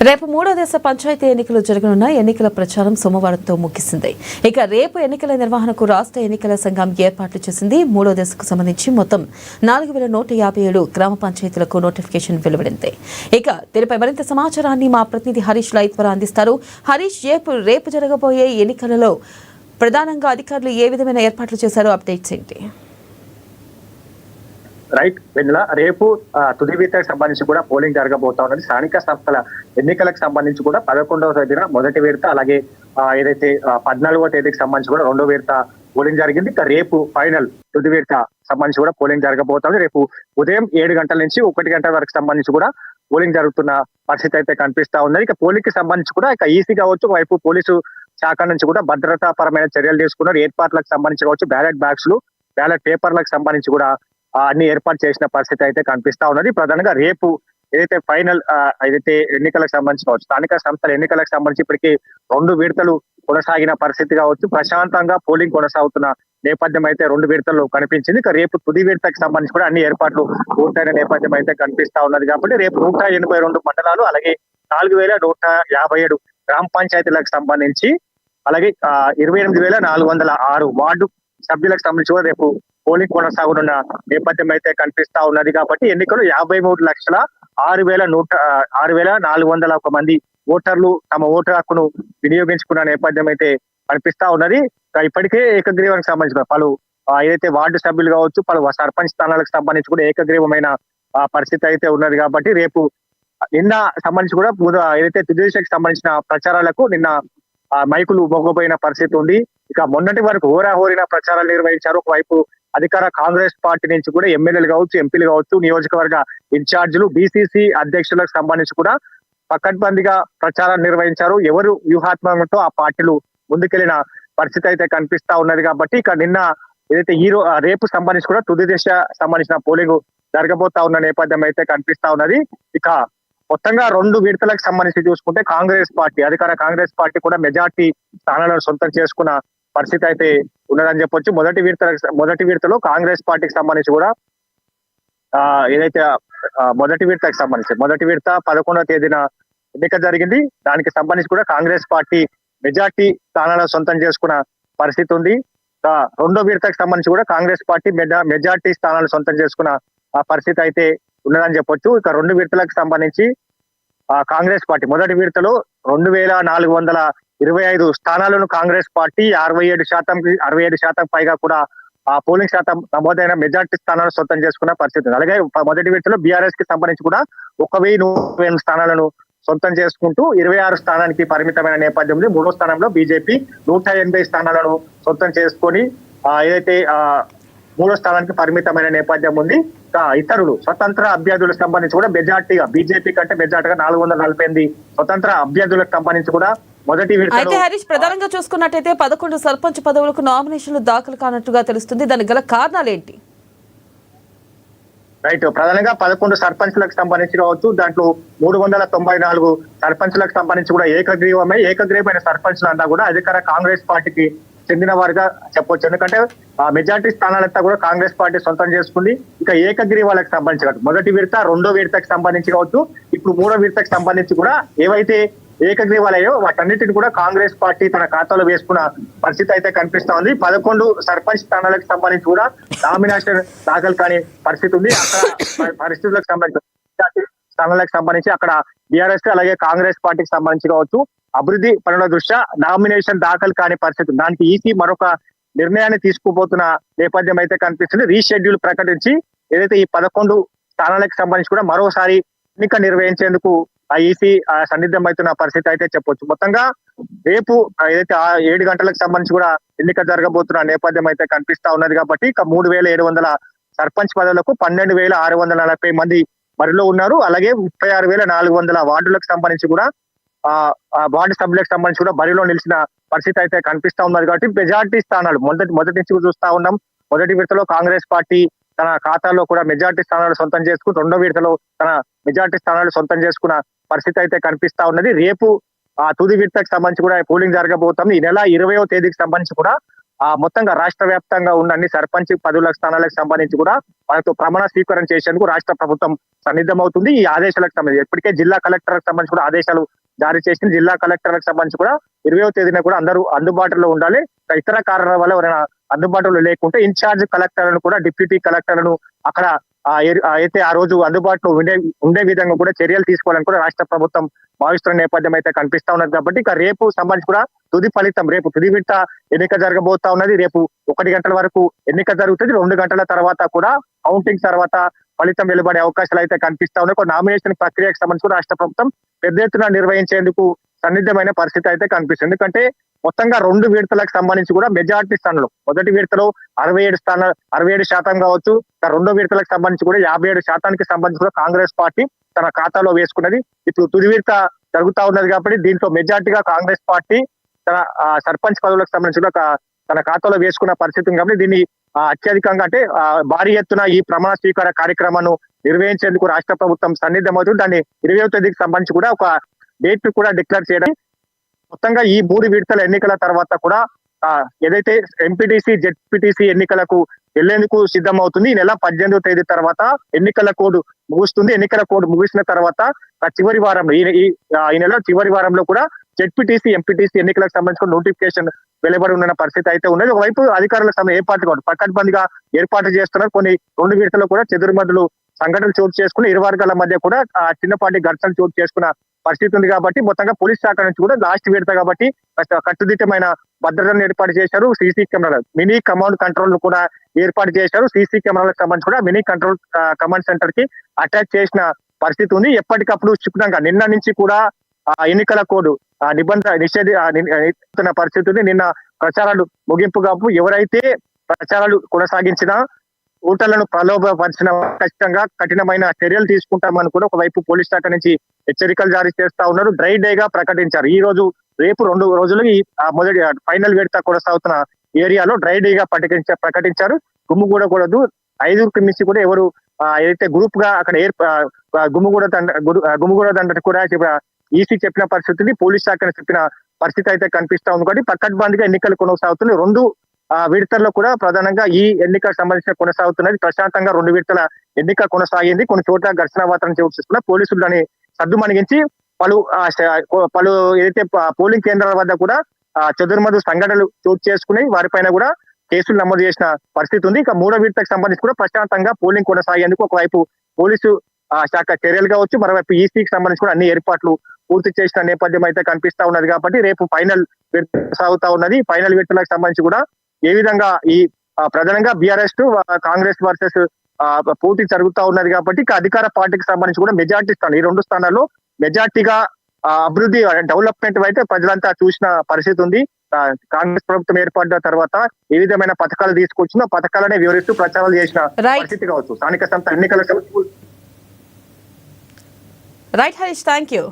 రేపు మూడో దశ పంచాయతీ ఎన్నికలు జరగనున్న ఎన్నికల ప్రచారం సోమవారంతో ముగిసింది. ఇక రేపు ఎన్నికల నిర్వహణకు రాష్ట్ర ఎన్నికల సంఘం ఏర్పాట్లు చేసింది. మూడో దశకు సంబంధించి మొత్తం 4157 గ్రామ పంచాయతీలకు నోటిఫికేషన్ వెలువడింది. ఇక దీనిపై మరింత సమాచారాన్ని మా ప్రతినిధి హరీష్ లైవ్ ద్వారా అందిస్తారు. హరీష్, రేపు జరగబోయే ఎన్నికలలో ప్రధానంగా అధికారులు ఏ విధమైన ఏర్పాట్లు చేశారో అప్డేట్స్ ఏంటి? రైట్ వెన్నెల, రేపు తుది విడతకు సంబంధించి కూడా పోలింగ్ జరగబోతా ఉన్నది. స్థానిక సంస్థల ఎన్నికలకు సంబంధించి కూడా 11వ తేదీన మొదటి విడత, అలాగే ఏదైతే 14వ తేదీకి సంబంధించి కూడా రెండో విడత పోలింగ్ జరిగింది. ఇక రేపు ఫైనల్ తుది విడత సంబంధించి కూడా పోలింగ్ జరగబోతోంది. రేపు ఉదయం 7 గంటల నుంచి 1 గంటల వరకు సంబంధించి కూడా పోలింగ్ జరుగుతున్న పరిస్థితి అయితే కనిపిస్తా ఉన్నది. ఇక పోలింగ్ కి సంబంధించి కూడా ఇక ఈసీ కావచ్చు, వైపు పోలీసు శాఖ నుంచి కూడా భద్రతా పరమైన చర్యలు తీసుకున్నారు. ఏర్పాట్లకు సంబంధించి కావచ్చు, బ్యాలెట్ బ్యాగ్స్, బ్యాలెట్ పేపర్లకు సంబంధించి కూడా అన్ని ఏర్పాటు చేసిన పరిస్థితి అయితే కనిపిస్తా ఉన్నది. ప్రధానంగా రేపు ఏదైతే ఫైనల్ ఏదైతే ఎన్నికలకు సంబంధించి కావచ్చు, స్థానిక సంస్థల ఎన్నికలకు సంబంధించి ఇప్పటికీ 2 విడతలు కొనసాగిన పరిస్థితి కావచ్చు, ప్రశాంతంగా పోలింగ్ కొనసాగుతున్న నేపథ్యం అయితే 2 విడతలు కనిపించింది. ఇక రేపు తుది విడతకు సంబంధించి కూడా అన్ని ఏర్పాట్లు పూర్తయిన నేపథ్యం అయితే కనిపిస్తా ఉన్నది. కాబట్టి రేపు 182 మండలాలు, అలాగే 4157 గ్రామ పంచాయతీలకు సంబంధించి, అలాగే 28,406 వార్డు సభ్యులకు సంబంధించి కూడా రేపు పోలింగ్ కొనసాగనున్న నేపథ్యం అయితే కనిపిస్తా ఉన్నది. కాబట్టి ఎన్నికలు 53,06,401 మంది ఓటర్లు తమ ఓటు హక్కును వినియోగించుకున్న నేపథ్యం అయితే కనిపిస్తా ఉన్నది. ఇప్పటికే ఏకగ్రీవానికి సంబంధించిన పలు ఏదైతే వార్డు సభ్యులు కావచ్చు, పలు సర్పంచ్ స్థానాలకు సంబంధించి కూడా ఏకగ్రీవమైన పరిస్థితి అయితే ఉన్నది. కాబట్టి రేపు నిన్న సంబంధించి కూడా ఏదైతే తుది దశకు సంబంధించిన ప్రచారాలకు నిన్న మైకులు మొగ్గపోయిన పరిస్థితి ఉంది. ఇక మొన్నటి వరకు హోరాహోరిన ప్రచారాలు నిర్వహించారు. ఒకవైపు అధికార కాంగ్రెస్ పార్టీ నుంచి కూడా ఎమ్మెల్యేలు కావచ్చు, ఎంపీలు కావచ్చు, నియోజకవర్గ ఇన్ఛార్జీలు, బీసీసీ అధ్యక్షులకు సంబంధించి కూడా పకడ్బందీగా ప్రచారం నిర్వహించారు. ఎవరు వ్యూహాత్మకంతో ఆ పార్టీలు ముందుకెళ్లిన పరిస్థితి అయితే కనిపిస్తా ఉన్నది. కాబట్టి ఇక నిన్న ఏదైతే రేపు సంబంధించి కూడా తుది దశ సంబంధించిన పోలింగ్ జరగబోతా ఉన్న నేపథ్యం అయితే కనిపిస్తా ఉన్నది. ఇక మొత్తంగా 2 విడతలకు సంబంధించి చూసుకుంటే అధికార కాంగ్రెస్ పార్టీ కూడా మెజార్టీ స్థానాలను సొంతం చేసుకున్న పరిస్థితి అయితే ఉన్నదని చెప్పొచ్చు. మొదటి విడతలో కాంగ్రెస్ పార్టీకి సంబంధించి కూడా ఏదైతే మొదటి విడత 11వ తేదీన ఎన్నిక జరిగింది. దానికి సంబంధించి కూడా కాంగ్రెస్ పార్టీ మెజార్టీ స్థానాలను సొంతం చేసుకున్న పరిస్థితి ఉంది. రెండో విడతకు సంబంధించి కూడా కాంగ్రెస్ పార్టీ మెజార్టీ స్థానాలను సొంతం చేసుకున్న పరిస్థితి అయితే ఉన్నదని చెప్పొచ్చు. ఇక 2 విడతలకు సంబంధించి కాంగ్రెస్ పార్టీ మొదటి విడతలో 2,425 స్థానాలను కాంగ్రెస్ పార్టీ 67% పైగా కూడా పోలింగ్ శాతం నమోదైన మెజార్టీ స్థానాలను సొంతం చేసుకున్న పరిస్థితి ఉంది. అలాగే మొదటి విడతలో బీఆర్ఎస్ కి సంబంధించి కూడా 1,128 స్థానాలను సొంతం చేసుకుంటూ 26 స్థానానికి పరిమితమైన నేపథ్యంలో మూడో స్థానంలో బీజేపీ 180 స్థానాలను సొంతం చేసుకొని ఏదైతే మూడో స్థానానికి పరిమితమైన నేపథ్యం ఉంది. ఇతరులు స్వతంత్ర అభ్యర్థులకు సంబంధించి కూడా మెజార్టీగా బీజేపీ కంటే మెజార్టీగా 448 స్వతంత్ర అభ్యర్థులకు సంబంధించి కూడా మొదటి అయితే హరీష్, ప్రధానంగా చూసుకున్నట్టయితే 11 సర్పంచ్ పదవులకు నామినేషన్లు దాఖలు కానట్టుగా తెలుస్తుంది. దానికి గల కారణాలు ఏంటి? రైట్, ప్రధానంగా 11 సర్పంచ్లకు సంబంధించి కావచ్చు, దాంట్లో 394 సర్పంచ్లకు సంబంధించి కూడా ఏకగ్రీవమైన సర్పంచ్లు అంతా కూడా అధికార కాంగ్రెస్ పార్టీకి చెందిన వారిగా చెప్పొచ్చు. ఎందుకంటే మెజార్టీ స్థానాలంతా కూడా కాంగ్రెస్ పార్టీ సొంతం చేసుకుంది. ఇక ఏకగ్రీవాలకు సంబంధించి కావచ్చు, మొదటి విడత, రెండో విడతకు సంబంధించి కావచ్చు, ఇప్పుడు మూడో విడతకు సంబంధించి కూడా ఏవైతే ఏకగ్రీవాలయో వాటన్నిటిని కూడా కాంగ్రెస్ పార్టీ తన ఖాతాలో వేసుకున్న పరిస్థితి అయితే కనిపిస్తా ఉంది. 11 సర్పంచ్ స్థానాలకు సంబంధించి కూడా నామినేషన్ దాఖలు కాని పరిస్థితి ఉంది. అక్కడ పరిస్థితులకు సంబంధించి స్థానాలకు సంబంధించి అక్కడ బీఆర్ఎస్ అలాగే కాంగ్రెస్ పార్టీకి సంబంధించి కావచ్చు, అభివృద్ధి పనుల దృష్ట్యా నామినేషన్ దాఖలు కాని పరిస్థితి. దానికి ఈసీ మరొక నిర్ణయాన్ని తీసుకుపోతున్న నేపథ్యం అయితే కనిపిస్తుంది. రీషెడ్యూల్ ప్రకటించి ఏదైతే ఈ 11 స్థానాలకు సంబంధించి కూడా మరోసారి ఎన్నిక నిర్వహించేందుకు ఈసీ సన్నిద్ధం అవుతున్న పరిస్థితి అయితే చెప్పొచ్చు. మొత్తంగా రేపు ఏదైతే 7 గంటలకు సంబంధించి కూడా ఎన్నిక జరగబోతున్న నేపథ్యం అయితే కనిపిస్తా ఉన్నది. కాబట్టి ఇక 3,700 సర్పంచ్ పదవులకు 12,640 మంది బరిలో ఉన్నారు. అలాగే 36,400 వార్డులకు సంబంధించి కూడా వార్డు సభ్యులకు సంబంధించి కూడా బరిలో నిలిచిన పరిస్థితి అయితే కనిపిస్తా ఉన్నది. కాబట్టి మెజార్టీ స్థానాలు మొదటి నుంచి చూస్తా ఉన్నాం. మొదటి విడతలో కాంగ్రెస్ పార్టీ తన ఖాతాలో కూడా మెజార్టీ స్థానాలు సొంతం చేసుకుని రెండో విడతలో తన మెజార్టీ స్థానాలు సొంతం చేసుకున్న పరిస్థితి అయితే కనిపిస్తా ఉన్నది. రేపు తుది విడతకు సంబంధించి కూడా పోలింగ్ జరగబోతుంది. ఈ నెల 20వ తేదీకి సంబంధించి కూడా మొత్తంగా రాష్ట్ర వ్యాప్తంగా ఉన్న అన్ని సర్పంచ్ పదవుల స్థానాలకు సంబంధించి కూడా వాళ్ళతో ప్రమాణ స్వీకారం చేసేందుకు రాష్ట్ర ప్రభుత్వం సన్నిద్ధమవుతుంది. ఈ ఆదేశాలకు సంబంధించి ఇప్పటికే జిల్లా కలెక్టర్లకు సంబంధించి కూడా ఆదేశాలు జారీ చేసిన జిల్లా కలెక్టర్లకు సంబంధించి కూడా 20వ తేదీన కూడా అందరూ అందుబాటులో ఉండాలి. ఇతర కారణాల వల్ల ఎవరైనా అందుబాటులో లేకుంటే ఇన్ఛార్జ్ కలెక్టర్లను కూడా డిప్యూటీ కలెక్టర్లను అక్కడ అయితే ఆ రోజు అందుబాటులో ఉండే విధంగా కూడా చర్యలు తీసుకోవాలని కూడా రాష్ట్ర ప్రభుత్వం భావిస్తున్న నేపథ్యం అయితే కనిపిస్తా ఉన్నది. కాబట్టి ఇక రేపు సంబంధించి కూడా తుది ఫలితం రేపు తుది విడత ఎన్నిక జరగబోతా ఉన్నది. రేపు 1 గంటల వరకు ఎన్నిక జరుగుతుంది. 2 గంటల తర్వాత కూడా కౌంటింగ్ తర్వాత ఫలితం వెలువడే అవకాశాలు అయితే కనిపిస్తా ఉన్నాయి. నామినేషన్ ప్రక్రియకు సంబంధించి కూడా రాష్ట్ర ప్రభుత్వం పెద్ద ఎత్తున నిర్వహించేందుకు సన్నిద్ధమైన పరిస్థితి అయితే కనిపిస్తుంది. ఎందుకంటే మొత్తంగా 2 విడతలకు సంబంధించి కూడా మెజార్టీ స్థానాలు మొదటి విడతలో 67% కావచ్చు. రెండో విడతలకు సంబంధించి కూడా 57% సంబంధించి కూడా కాంగ్రెస్ పార్టీ తన ఖాతాలో వేసుకున్నది. ఇప్పుడు తుది విడత జరుగుతా ఉన్నది కాబట్టి దీంట్లో మెజార్టీగా కాంగ్రెస్ పార్టీ తన సర్పంచ్ పదవులకు సంబంధించి కూడా తన ఖాతాలో వేసుకున్న పరిస్థితి ఉంది. కాబట్టి దీన్ని అత్యధికంగా అంటే భారీ ఎత్తున ఈ ప్రమాణ స్వీకార కార్యక్రమాన్ని నిర్వహించేందుకు రాష్ట్ర ప్రభుత్వం సన్నిద్ధమవుతుంది. దాన్ని 20వ తేదీకి సంబంధించి కూడా ఒక డేట్ కూడా డిక్లేర్ చేయడం. మొత్తంగా ఈ 3 విడతల ఎన్నికల తర్వాత కూడా ఏదైతే ఎంపీటీసీ జెడ్పీటీసీ ఎన్నికలకు వెళ్లేందుకు సిద్ధమవుతుంది. ఈ నెల 18వ తేదీ తర్వాత ఎన్నికల కోడ్ ముగుస్తుంది. ఎన్నికల కోడ్ ముగిసిన తర్వాత చివరి వారంలో ఈ నెల చివరి వారంలో కూడా జెడ్పీటీసీ ఎంపీటీసీ ఎన్నికలకు సంబంధించిన నోటిఫికేషన్ వెలువడి ఉన్న పరిస్థితి అయితే ఉన్నది. ఒకవైపు అధికారుల ఏర్పాటు కాదు పకడ్బందీగా ఏర్పాటు చేస్తున్నారు. కొన్ని 2 విడతలు కూడా చెదురుమదులు సంఘటనలు చోటు చేసుకుని ఇరు వర్గాల మధ్య కూడా చిన్నపాటి ఘర్షణలు చోటు చేసుకున్న పరిస్థితి ఉంది. కాబట్టి మొత్తంగా పోలీస్ శాఖ నుంచి కూడా లాస్ట్ విడత కాబట్టి కట్టుదిట్టమైన భద్రతను ఏర్పాటు చేశారు. సీసీ కెమెరాలు మినీ కమాండ్ కంట్రోల్ కూడా ఏర్పాటు చేశారు. సీసీ కెమెరాలకు సంబంధించి కూడా మినీ కంట్రోల్ కమాండ్ సెంటర్ కి అటాచ్ చేసిన పరిస్థితి ఉంది. ఎప్పటికప్పుడు క్షుణ్ణంగా నిన్న నుంచి కూడా ఎన్నికల కోడ్ నిషేధిస్తున్న పరిస్థితి ఉంది. నిన్న ప్రచారాలు ముగింపుగా ఎవరైతే ప్రచారాలు కొనసాగించినా ఓటర్లను ప్రలోభపరిచిన ఖచ్చితంగా కఠినమైన చర్యలు తీసుకుంటామని కూడా ఒకవైపు పోలీస్ శాఖ నుంచి హెచ్చరికలు జారీ చేస్తా ఉన్నారు. డ్రై డే గా ప్రకటించారు. ఈ రోజు రేపు 2 రోజులు ఈ మొదటి ఫైనల్ విడత కొనసాగుతున్న ఏరియాలో డ్రై డే గా ప్రకటించారు. గుమ్ముగూడకూడదు 5కి మించి కూడా ఎవరు ఏదైతే గ్రూప్ గా అక్కడ గుమ్ముగూడదంటే కూడా ఈసీ చెప్పిన పరిస్థితిని పోలీస్ శాఖ చెప్పిన పరిస్థితి అయితే కనిపిస్తా ఉంది. కాబట్టి పకడ్బందీగా ఎన్నికలు కొనసాగుతున్నాయి. 2 విడతల్లో కూడా ప్రధానంగా ఈ ఎన్నికకు సంబంధించిన కొనసాగుతున్నది. ప్రశాంతంగా 2 విడతల ఎన్నిక కొనసాగింది. కొన్ని చోట్ల ఘర్షణ వాతావరణం చోటు చేసుకున్న పోలీసులు దాన్ని సద్దుమణిగించి పలు ఏదైతే పోలింగ్ కేంద్రాల వద్ద కూడా చెదురుమదు సంఘటనలు చోటు చేసుకుని వారిపైన కూడా కేసులు నమోదు చేసిన పరిస్థితి ఉంది. ఇక 3వ విడతకు సంబంధించి కూడా ప్రశాంతంగా పోలింగ్ కొనసాగేందుకు ఒకవైపు పోలీసు శాఖ చర్యలు కావచ్చు, మరోవైపు ఈసీకి సంబంధించి కూడా అన్ని ఏర్పాట్లు పూర్తి చేసిన నేపథ్యం అయితే కనిపిస్తా ఉన్నది. కాబట్టి రేపు ఫైనల్ విడత సాగుతా ఉన్నది. ఫైనల్ విడతలకు సంబంధించి కూడా ఏ విధంగా ఈ ప్రధానంగా బీఆర్ఎస్ కాంగ్రెస్ వర్సెస్ పోటీ జరుగుతా ఉన్నది. కాబట్టి అధికార పార్టీకి సంబంధించి కూడా మెజార్టీ స్థానం ఈ 2 స్థానాల్లో మెజార్టీగా అభివృద్ధి డెవలప్మెంట్ అయితే ప్రజలంతా చూసిన పరిస్థితి ఉంది. కాంగ్రెస్ ప్రభుత్వం ఏర్పడిన తర్వాత ఏ విధమైన పథకాలు తీసుకొచ్చినా పథకాలనే వివరిస్తూ ప్రచారాలు చేసిన పరిస్థితి కావచ్చు. స్థానిక సంస్థ ఎన్నికల రైట్ హరీష్, థ్యాంక్ యూ.